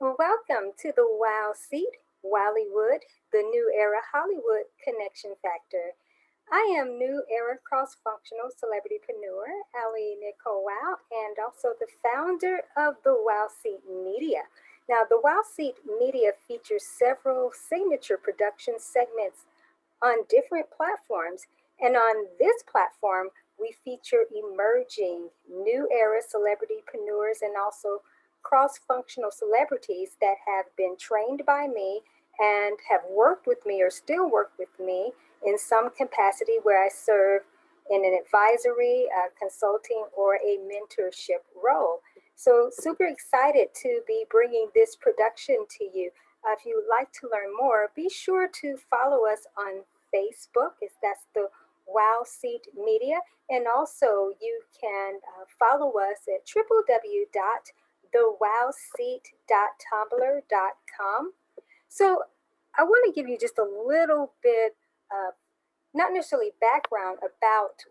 Welcome to the WOW seat, WOWLYWOOD, the New Era Hollywood Connection Factor. I am New Era Cross-Functional Celebrity-preneur, AliNICOLE WOW, and also the founder of the WOW Seat Media. Now, the WOW Seat Media features several signature production segments on different platforms, and on this platform, we feature emerging new era celebrity-preneurs and also cross-functional celebrities that have been trained by me and have worked with me or still work with me in some capacity where I serve in an advisory, consulting, or a mentorship role. So super excited to be bringing this production to you. If you would like to learn more, be sure to follow us on Facebook, that's the WOW Seat Media, and also you can follow us at www.thewowseat.tumblr.com. So I want to give you just a little bit of not necessarily background about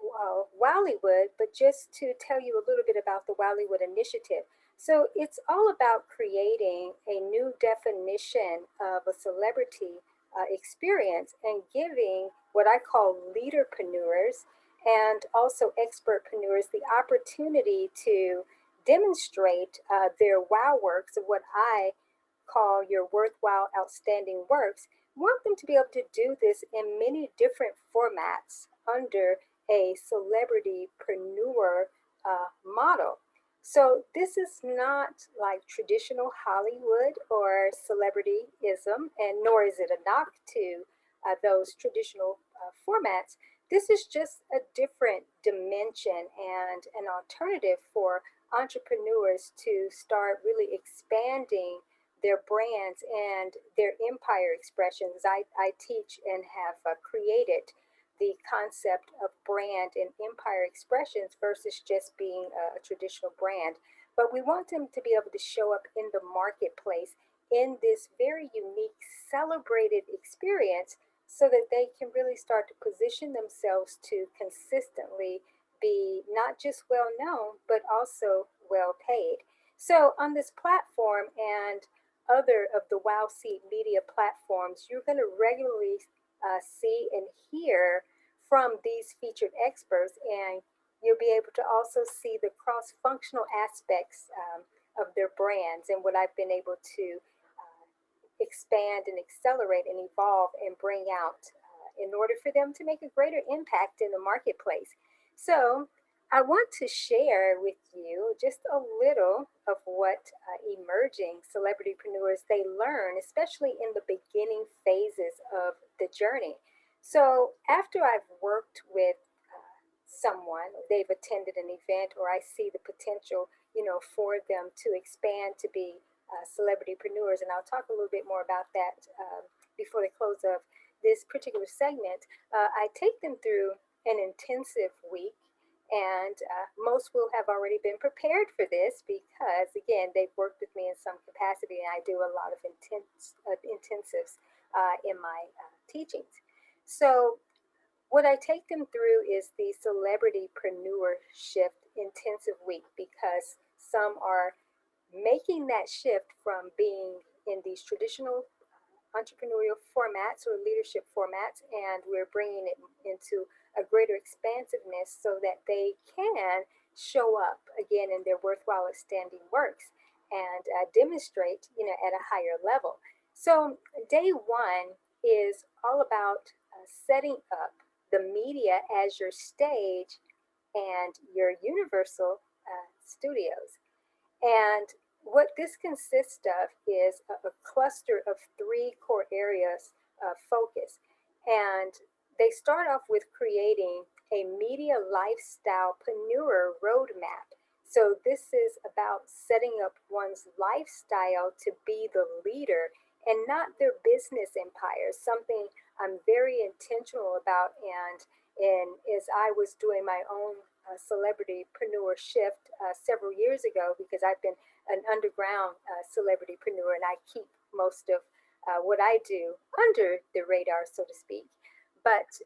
WOWLYWOOD, but just to tell you a little bit about the WOWLYWOOD initiative. So it's all about creating a new definition of a celebrity experience and giving what I call leaderpreneurs and also expertpreneurs the opportunity to demonstrate their wow works of what I call your worthwhile outstanding works. Want them to be able to do this in many different formats under a celebrity-preneur model. So this is not like traditional Hollywood or celebrityism, and nor is it a knock to those traditional formats. This is just a different dimension and an alternative for entrepreneurs to start really expanding their brands and their empire expressions. I teach and have created the concept of brand and empire expressions versus just being a traditional brand. But we want them to be able to show up in the marketplace in this very unique, celebrated experience so that they can really start to position themselves to consistently be not just well known, but also well paid. So on this platform and other of the WOW Seat media platforms, you're going to regularly see and hear from these featured experts, and you'll be able to also see the cross-functional aspects of their brands and what I've been able to expand and accelerate and evolve and bring out in order for them to make a greater impact in the marketplace. So I want to share with you just a little of what emerging celebritypreneurs they learn, especially in the beginning phases of the journey. So after I've worked with someone, they've attended an event, or I see the potential, for them to expand to be celebritypreneurs, and I'll talk a little bit more about that before the close of this particular segment. I take them through an intensive week, and most will have already been prepared for this because, again, they've worked with me in some capacity, and I do a lot of intensives in my teachings. So what I take them through is the Celebrity-preneurship intensive week, because some are making that shift from being in these traditional entrepreneurial formats or leadership formats, and we're bringing it into a greater expansiveness so that they can show up again in their worthwhile outstanding works and demonstrate, at a higher level. So day one is all about setting up the media as your stage and your universal studios. And what this consists of is a cluster of three core areas of focus. And they start off with creating a media lifestyle-preneur roadmap. So this is about setting up one's lifestyle to be the leader and not their business empire, something I'm very intentional about. And as I was doing my own celebrity-preneur shift several years ago, because I've been an underground celebrity-preneur, and I keep most of what I do under the radar, so to speak. But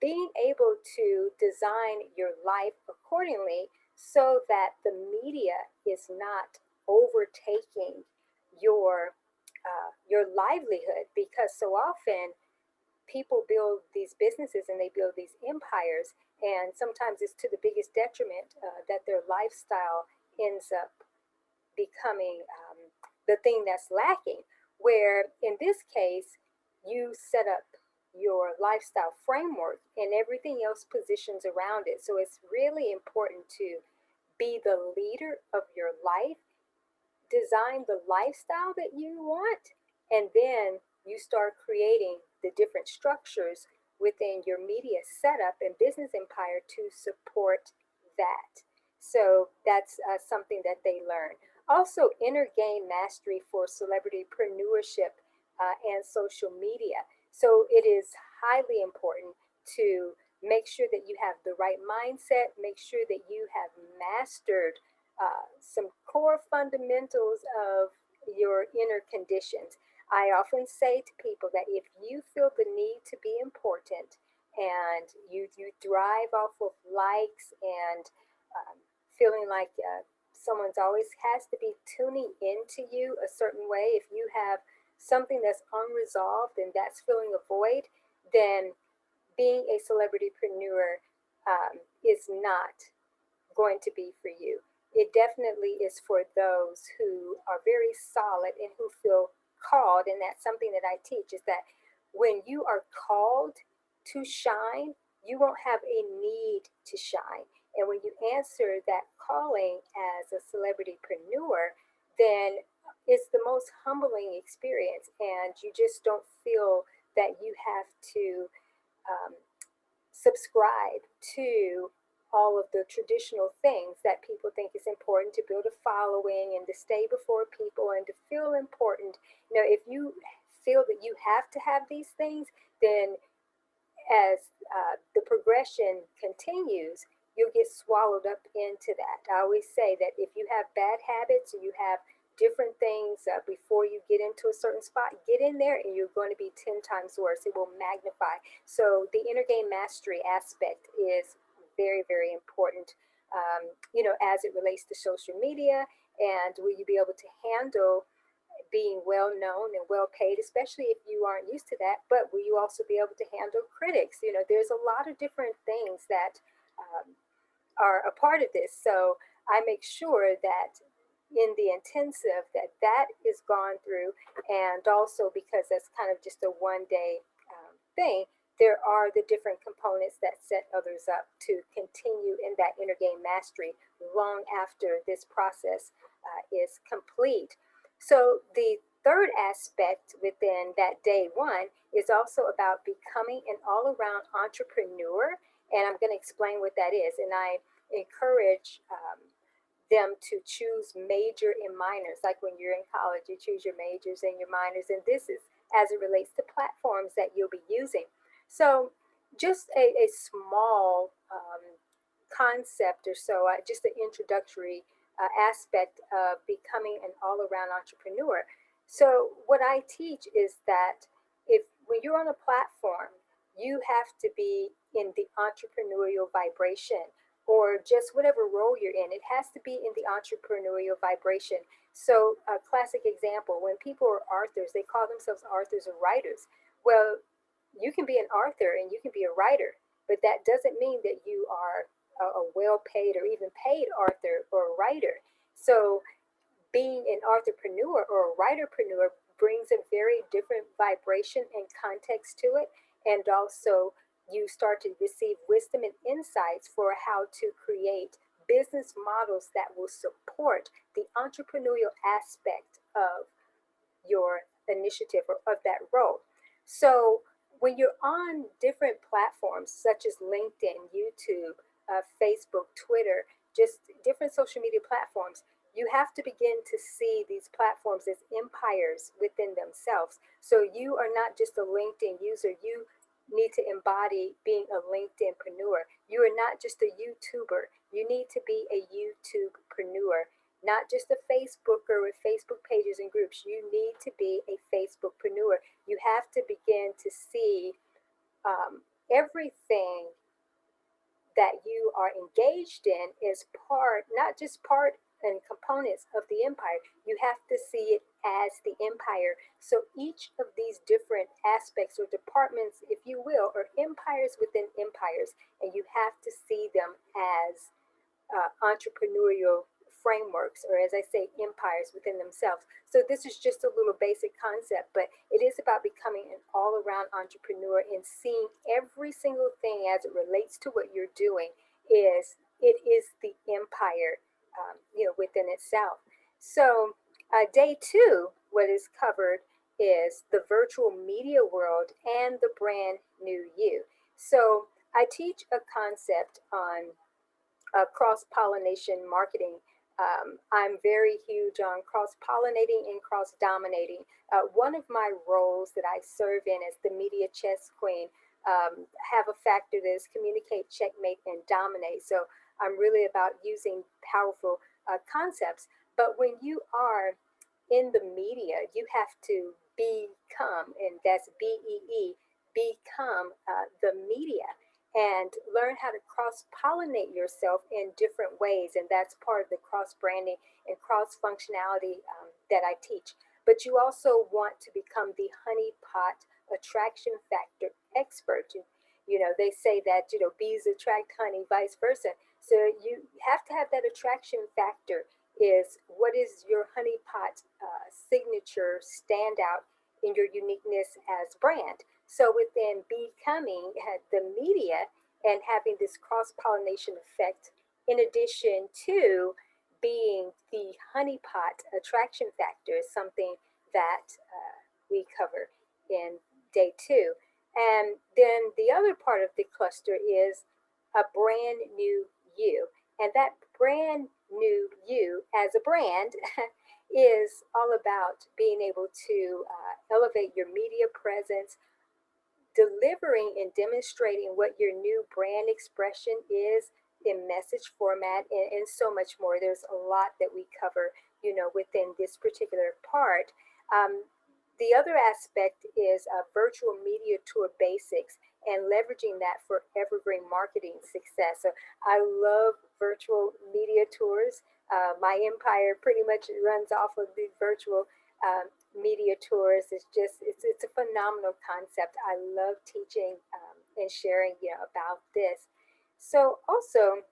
being able to design your life accordingly so that the media is not overtaking your livelihood, because so often people build these businesses and they build these empires, and sometimes it's to the biggest detriment that their lifestyle ends up becoming the thing that's lacking. Where in this case, you set up your lifestyle framework and everything else positions around it. So it's really important to be the leader of your life, design the lifestyle that you want, and then you start creating the different structures within your media setup and business empire to support that. So that's something that they learn. Also, inner game mastery for celebrity-preneurship and social media. So it is highly important to make sure that you have the right mindset, make sure that you have mastered some core fundamentals of your inner conditions. I often say to people that if you feel the need to be important and you thrive off of likes and feeling like someone's always has to be tuning into you a certain way, if you have something that's unresolved and that's filling a void, then being a celebrity-preneur is not going to be for you. It definitely is for those who are very solid and who feel called, and that's something that I teach, is that when you are called to shine, you won't have a need to shine. And when you answer that calling as a celebrity-preneur, then it's the most humbling experience, and you just don't feel that you have to um, subscribe to all of the traditional things that people think is important to build a following and to stay before people and to feel important. You know, if you feel that you have to have these things, then as the progression continues, you'll get swallowed up into that. I always say that if you have bad habits or you have different things before you get into a certain spot, get in there and you're going to be 10 times worse. It will magnify. So the inner game mastery aspect is very, very important, you know, as it relates to social media. And will you be able to handle being well known and well paid, especially if you aren't used to that? But will you also be able to handle critics? You know, there's a lot of different things that are a part of this. So I make sure that in the intensive that is gone through, and also because that's kind of just a one-day thing, there are the different components that set others up to continue in that inner game mastery long after this process is complete. So the third aspect within that day one is also about becoming an all-around entrepreneur, and I'm going to explain what that is. And I encourage them to choose major and minors. Like when you're in college, you choose your majors and your minors, and this is as it relates to platforms that you'll be using. So just a small concept or so, just an introductory aspect of becoming an all-around entrepreneur. So what I teach is that if when you're on a platform, you have to be in the entrepreneurial vibration, or just whatever role you're in, it has to be in the entrepreneurial vibration. So a classic example, when people are authors, they call themselves authors or writers. Well, you can be an author and you can be a writer, but that doesn't mean that you are a well-paid or even paid author or writer. So being an entrepreneur or a writerpreneur brings a very different vibration and context to it, and also you start to receive wisdom and insights for how to create business models that will support the entrepreneurial aspect of your initiative or of that role. So when you're on different platforms such as LinkedIn, YouTube, Facebook, Twitter, just different social media platforms, you have to begin to see these platforms as empires within themselves. So you are not just a LinkedIn user, you need to embody being a LinkedInpreneur. You are not just a YouTuber, you need to be a YouTubepreneur. Not just a Facebooker with Facebook pages and groups, you need to be a Facebookpreneur. You have to begin to see everything that you are engaged in is part, not just part and components of the empire. You have to see it as the empire. So each of these different aspects or departments, if you will, are empires within empires, and you have to see them as entrepreneurial frameworks, or as I say, empires within themselves. So this is just a little basic concept, but it is about becoming an all-around entrepreneur and seeing every single thing as it relates to what you're doing is the empire, within itself. So day two, what is covered is the virtual media world and the brand new you. So I teach a concept on cross-pollination marketing. I'm very huge on cross-pollinating and cross-dominating. One of my roles that I serve in as the media chess queen have a factor that is communicate, checkmate, and dominate. So I'm really about using powerful concepts. But when you are in the media, you have to become, and that's BEE, become the media, and learn how to cross-pollinate yourself in different ways. And that's part of the cross-branding and cross-functionality that I teach. But you also want to become the honeypot attraction factor expert. They say that, bees attract honey, vice versa. So you have to have that attraction factor. Is what is your honeypot signature standout in your uniqueness as brand? So within becoming the media and having this cross-pollination effect, in addition to being the honeypot attraction factor, is something that we cover in day two. And then the other part of the cluster is a brand new you. And that brand new you as a brand is all about being able to elevate your media presence, delivering and demonstrating what your new brand expression is in message format, and so much more. There's a lot that we cover, within this particular part. The other aspect is virtual media tour basics and leveraging that for evergreen marketing success. So I love virtual media tours. My empire pretty much runs off of the virtual media tours. It's a phenomenal concept. I love teaching and sharing about this. So also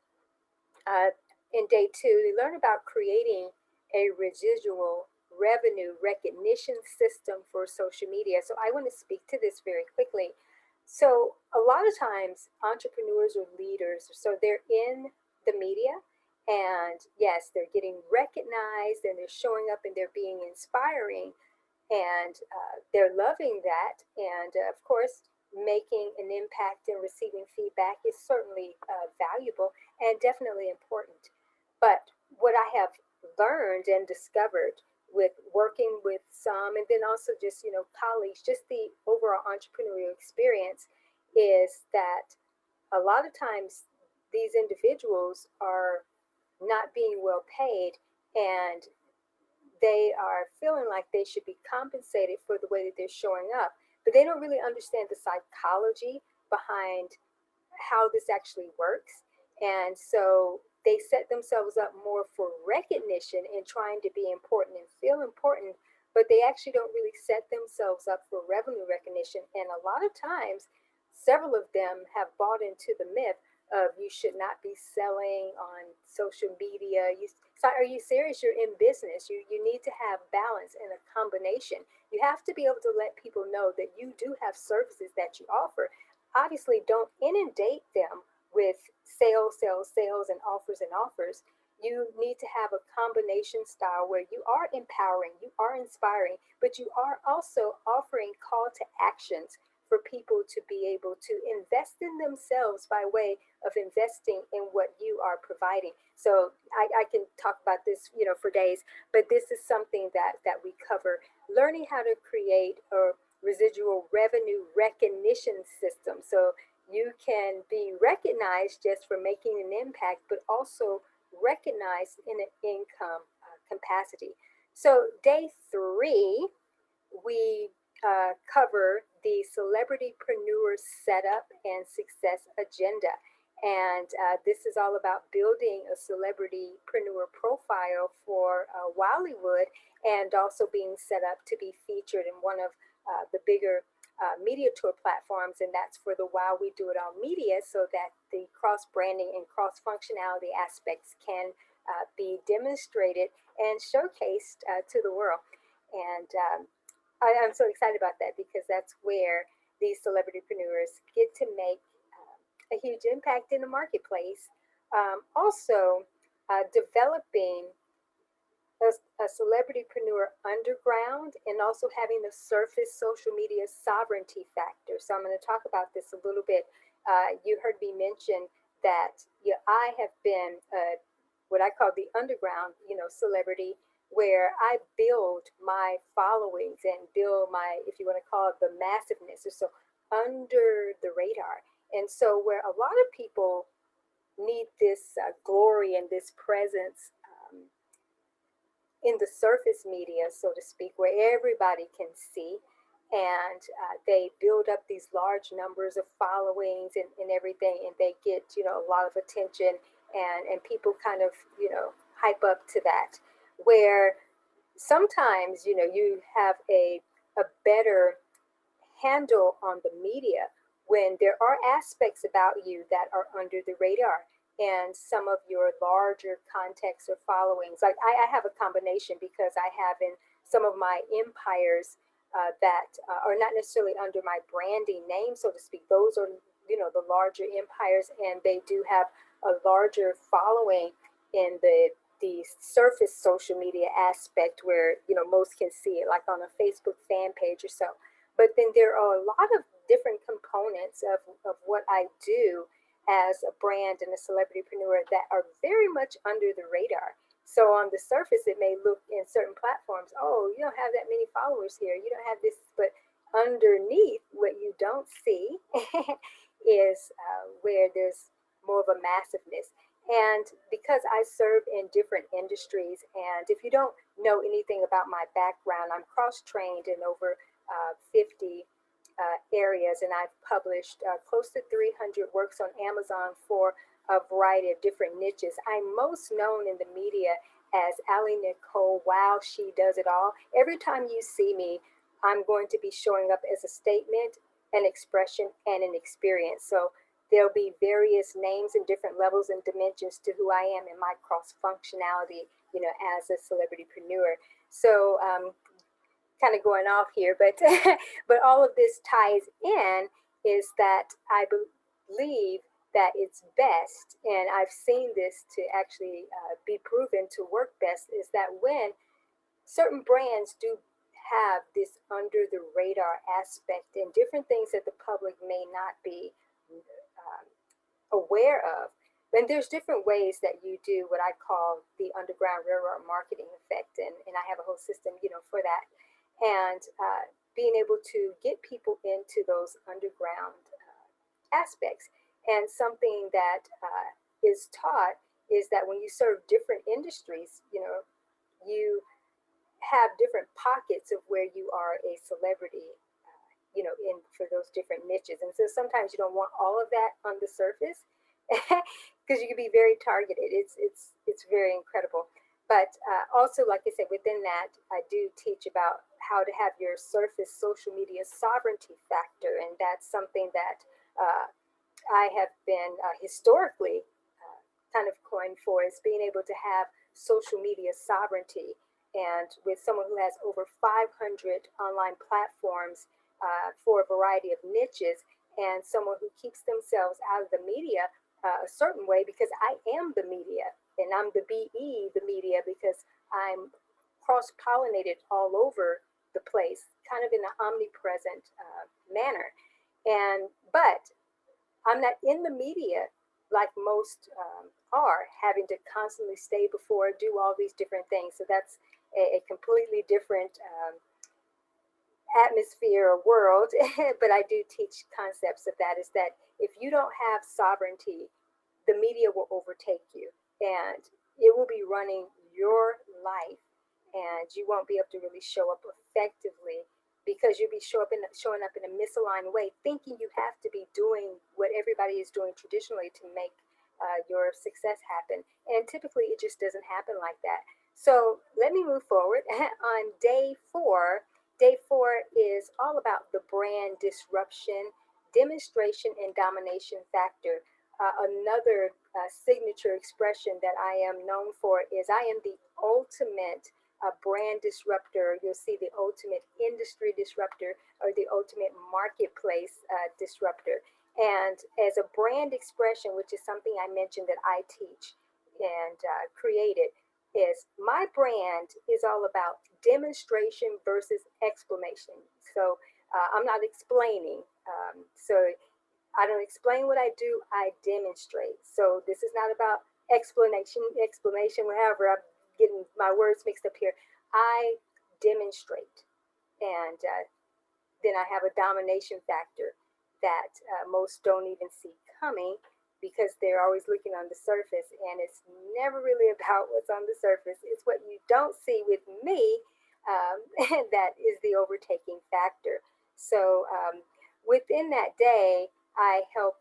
in day two, we learn about creating a residual revenue recognition system for social media. So I want to speak to this very quickly. So a lot of times entrepreneurs or leaders, so they're in the media, and yes, they're getting recognized and they're showing up and they're being inspiring, and they're loving that. And of course, making an impact and receiving feedback is certainly valuable and definitely important. But what I have learned and discovered with working with some, and then also just colleagues, just the overall entrepreneurial experience, is that a lot of times these individuals are not being well paid, and they are feeling like they should be compensated for the way that they're showing up, but they don't really understand the psychology behind how this actually works. And so they set themselves up more for recognition and trying to be important and feel important, but they actually don't really set themselves up for revenue recognition. And a lot of times, several of them have bought into the myth of you should not be selling on social media. Are you serious? You're in business. You need to have balance and a combination. You have to be able to let people know that you do have services that you offer. Obviously, don't inundate them with sales, sales, sales, and offers. You need to have a combination style where you are empowering, you are inspiring, but you are also offering call to actions for people to be able to invest in themselves by way of investing in what you are providing. So I can talk about this, for days, but this is something that we cover. Learning how to create a residual revenue recognition system. So you can be recognized just for making an impact, but also recognized in an income capacity. So day three, we cover the Celebrity-preneur setup and success agenda. And this is all about building a celebrity-preneur profile for WOWLYWOOD, and also being set up to be featured in one of the bigger media tour platforms, and that's for the Wow We Do It All media, so that the cross-branding and cross-functionality aspects can be demonstrated and showcased to the world. And I'm so excited about that, because that's where these celebrity-preneurs get to make a huge impact in the marketplace. Also, developing a celebrity-preneur underground, and also having the surface social media sovereignty factor. So I'm going to talk about this a little bit. You heard me mention that I have been what I call the underground, celebrity, where I build my followings and build my, if you want to call it, the massiveness, or so, under the radar. And so where a lot of people need this glory and this presence in the surface media, so to speak, where everybody can see, and they build up these large numbers of followings and everything, and they get, a lot of attention, and people kind of, hype up to that, where sometimes, you have a better handle on the media when there are aspects about you that are under the radar, and some of your larger contexts or followings. Like I have a combination, because I have in some of my empires that are not necessarily under my branding name, so to speak. Those are, the larger empires, and they do have a larger following in the surface social media aspect, where, most can see it, like on a Facebook fan page or so. But then there are a lot of different components of what I do as a brand and a celebrity-preneur that are very much under the radar. So on the surface, it may look in certain platforms, oh, you don't have that many followers here, you don't have this, but underneath, what you don't see is where there's more of a massiveness. And because I serve in different industries, and if you don't know anything about my background, I'm cross-trained in over 50 areas, and I've published close to 300 works on Amazon for a variety of different niches. I'm most known in the media as AliNICOLE WOW, She Does It All. Every time you see me, I'm going to be showing up as a statement, an expression, and an experience. So there'll be various names and different levels and dimensions to who I am in my cross-functionality, as a celebrity-preneur. So kind of going off here, but but all of this ties in, is that I believe that it's best, and I've seen this to actually be proven to work best, is that when certain brands do have this under the radar aspect and different things that the public may not be aware of, then there's different ways that you do what I call the underground railroad marketing effect, and I have a whole system, for that. And being able to get people into those underground aspects. And something that is taught is that when you serve different industries, you have different pockets of where you are a celebrity, in for those different niches. And so sometimes you don't want all of that on the surface, because you can be very targeted. It's very incredible. But also, like I said, within that, I do teach about how to have your surface social media sovereignty factor. And that's something that I have been historically kind of coined for, is being able to have social media sovereignty. And with someone who has over 500 online platforms for a variety of niches, and someone who keeps themselves out of the media a certain way, because I am the media, and I'm the BE, the media, because I'm cross-pollinated all over the place, kind of in an omnipresent manner. But I'm not in the media like most are, having to constantly stay before, do all these different things. So that's a completely different atmosphere or world. But I do teach concepts of that, is that if you don't have sovereignty, the media will overtake you, and it will be running your life, and you won't be able to really show up effectively because you'll be showing up in a misaligned way, thinking you have to be doing what everybody is doing traditionally to make your success happen. And typically it just doesn't happen like that. So let me move forward. On day 4, day 4 is all about the brand disruption, demonstration, and domination factor. Another signature expression that I am known for is I am the ultimate brand disruptor. You'll see the ultimate industry disruptor or the ultimate marketplace disruptor. And as a brand expression, which is something I mentioned that I teach and created, is my brand is all about demonstration versus explanation. So I'm not explaining. So I don't explain what I do, I demonstrate. So this is not about explanation, whatever. I'm getting my words mixed up here. I demonstrate. And then I have a domination factor that most don't even see coming because they're always looking on the surface, and it's never really about what's on the surface. It's what you don't see with me that is the overtaking factor. So within that day, I help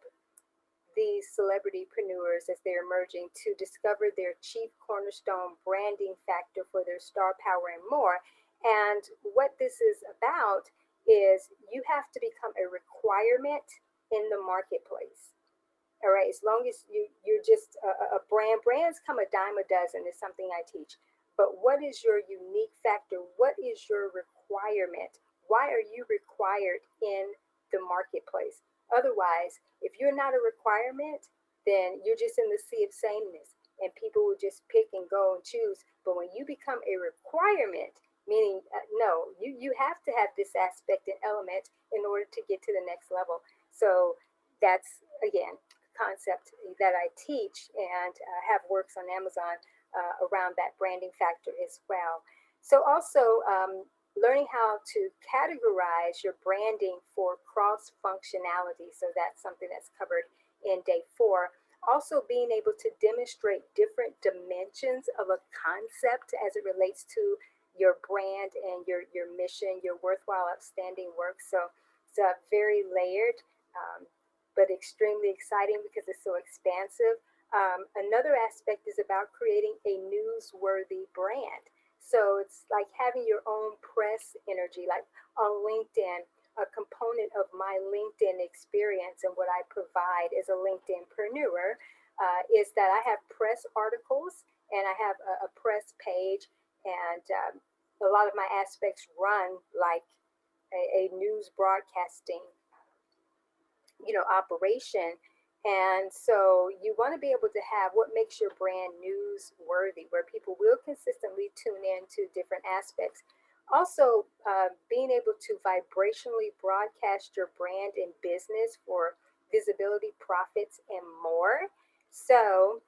these celebrity-preneurs as they're emerging to discover their chief cornerstone branding factor for their star power and more. And what this is about is you have to become a requirement in the marketplace. All right, as long as you're just a brand. Brands come a dime a dozen is something I teach. But what is your unique factor? What is your requirement? Why are you required in the marketplace? Otherwise, if you're not a requirement, then you're just in the sea of sameness, and people will just pick and go and choose. But when you become a requirement, meaning no, you have to have this aspect and element in order to get to the next level. So that's, again, concept that I teach and have works on Amazon around that branding factor as well. So also learning how to categorize your branding for cross functionality. So that's something that's covered in day 4. Also being able to demonstrate different dimensions of a concept as it relates to your brand and your mission, your worthwhile, outstanding work. So it's very layered. But extremely exciting because it's so expansive. Another aspect is about creating a newsworthy brand. So it's like having your own press energy, like on LinkedIn. A component of my LinkedIn experience and what I provide as a LinkedIn-preneur is that I have press articles and I have a press page, and a lot of my aspects run like a news broadcasting operation. And so you want to be able to have what makes your brand newsworthy, where people will consistently tune in to different aspects. Also, being able to vibrationally broadcast your brand in business for visibility, profits, and more. So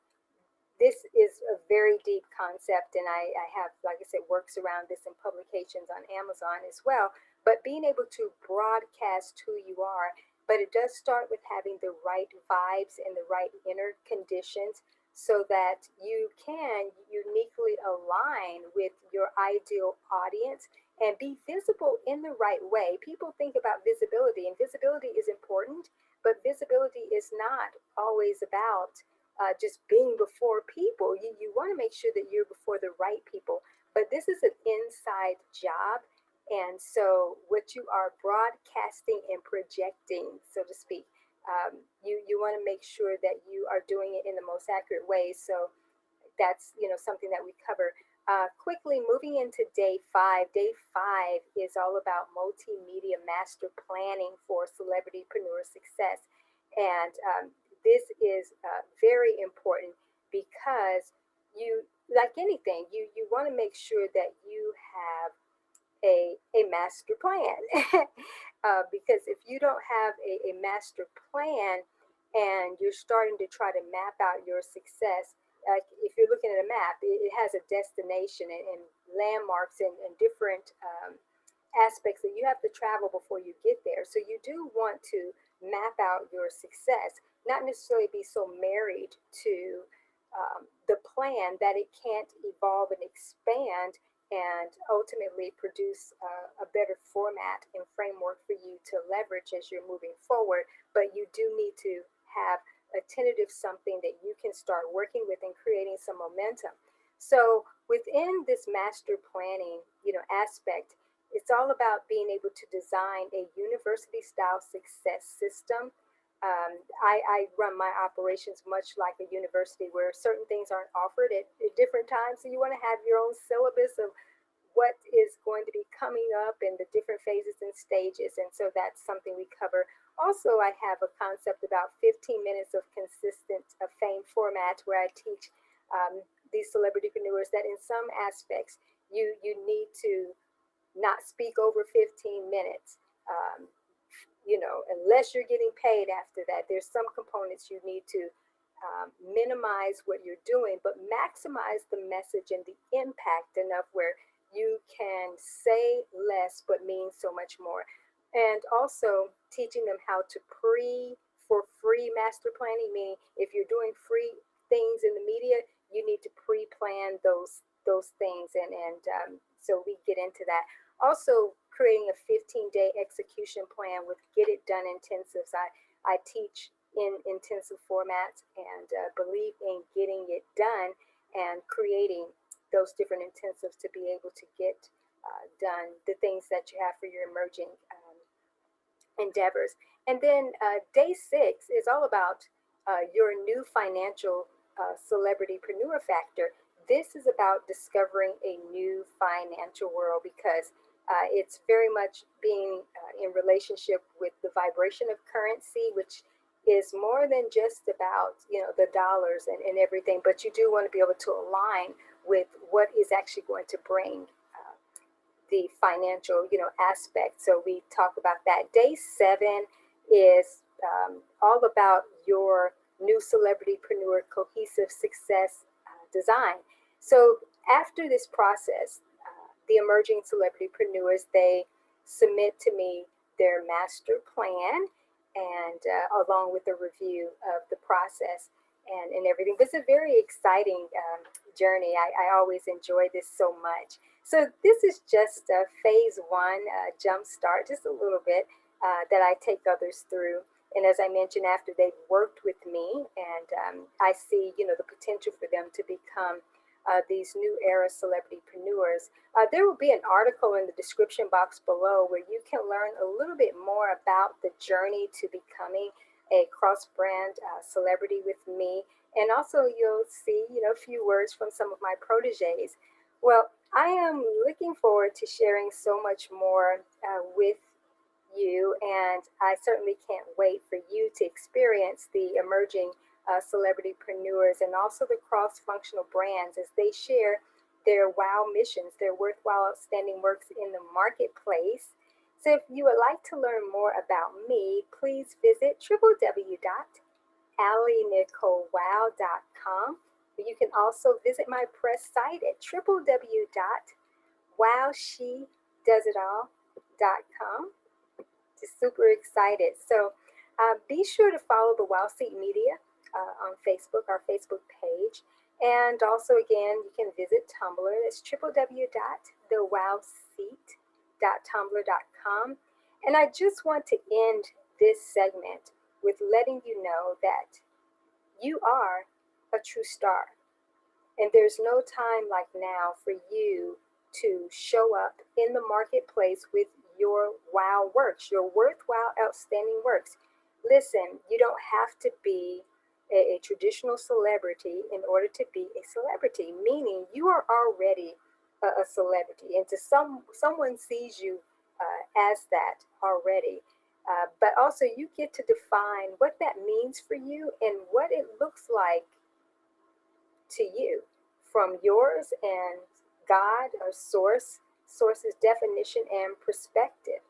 this is a very deep concept, and I have, like I said, works around this in publications on Amazon as well. But being able to broadcast who you are, but it does start with having the right vibes and the right inner conditions so that you can uniquely align with your ideal audience and be visible in the right way. People think about visibility, and visibility is important, but visibility is not always about just being before people. You want to make sure that you're before the right people, but this is an inside job. And so what you are broadcasting and projecting, so to speak, you want to make sure that you are doing it in the most accurate way. So that's something that we cover. Quickly moving into day 5. Day 5 is all about multimedia master planning for celebrity-preneur success. And this is very important because you, like anything, you want to make sure that you have a master plan. Because if you don't have a master plan and you're starting to try to map out your success, like if you're looking at a map, it has a destination and landmarks and different aspects that you have to travel before you get there. So you do want to map out your success, not necessarily be so married to the plan that it can't evolve and expand and ultimately produce a better format and framework for you to leverage as you're moving forward. But you do need to have a tentative something that you can start working with and creating some momentum. So within this master planning, aspect, it's all about being able to design a university style success system. I run my operations much like a university where certain things aren't offered at different times. So you want to have your own syllabus of what is going to be coming up and the different phases and stages. And so that's something we cover. Also, I have a concept about 15 minutes of consistent fame format where I teach these celebrity-preneurs that in some aspects you need to not speak over 15 minutes. Unless you're getting paid after that, there's some components you need to minimize what you're doing, but maximize the message and the impact enough where you can say less but mean so much more. And also teaching them how to for free master planning, meaning if you're doing free things in the media, you need to pre-plan those things, and so we get into that. Also, creating a 15-day execution plan with get it done intensives. I teach in intensive formats and believe in getting it done and creating those different intensives to be able to get done the things that you have for your emerging endeavors. And then day 6 is all about your new financial celebrity-preneur factor. This is about discovering a new financial world because it's very much being in relationship with the vibration of currency, which is more than just about the dollars and everything, but you do want to be able to align with what is actually going to bring the financial aspect. So we talk about that. Day 7 is all about your new celebrity-preneur cohesive success design. So after this process, the emerging celebrity-preneurs, they submit to me their master plan and along with a review of the process and everything. But it's a very exciting journey. I always enjoy this so much. So this is just phase 1 jump start, just a little bit that I take others through. And as I mentioned, after they've worked with me and I see, the potential for them to become these new era celebrity-preneurs. There will be an article in the description box below where you can learn a little bit more about the journey to becoming a cross-brand celebrity with me. And also you'll see, a few words from some of my proteges. Well, I am looking forward to sharing so much more with you, and I certainly can't wait for you to experience the emerging celebrity-preneurs and also the cross-functional brands as they share their WOW missions, their worthwhile outstanding works in the marketplace. So if you would like to learn more about me, please visit www.AliNICOLEWOW.com. You can also visit my press site at www.WOWSheDoesItAll.com. Just super excited. So be sure to follow the WOW Seat Media on Facebook, our Facebook page. And also, again, you can visit Tumblr. That's www.thewowseat.tumblr.com. And I just want to end this segment with letting you know that you are a true star. And there's no time like now for you to show up in the marketplace with your WOW works, your worthwhile, outstanding works. Listen, you don't have to be a traditional celebrity in order to be a celebrity, meaning you are already a celebrity, and to someone sees you as that already. But also you get to define what that means for you and what it looks like to you from yours and God or source's definition and perspective.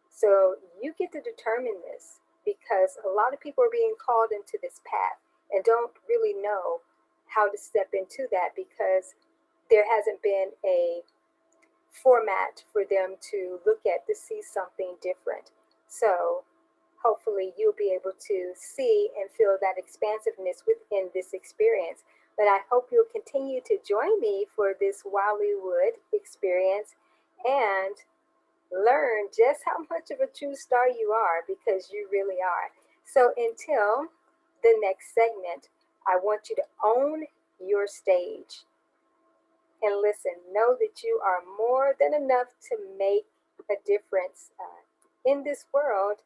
So you get to determine this because a lot of people are being called into this path and don't really know how to step into that because there hasn't been a format for them to look at to see something different. So hopefully you'll be able to see and feel that expansiveness within this experience. But I hope you'll continue to join me for this WOWLYWOOD experience. experience and learn just how much of a true star you are, because you really are. So until the next segment, I want you to own your stage. And listen, know that you are more than enough to make a difference in this world,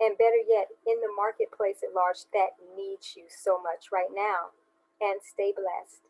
and better yet, in the marketplace at large that needs you so much right now. And stay blessed.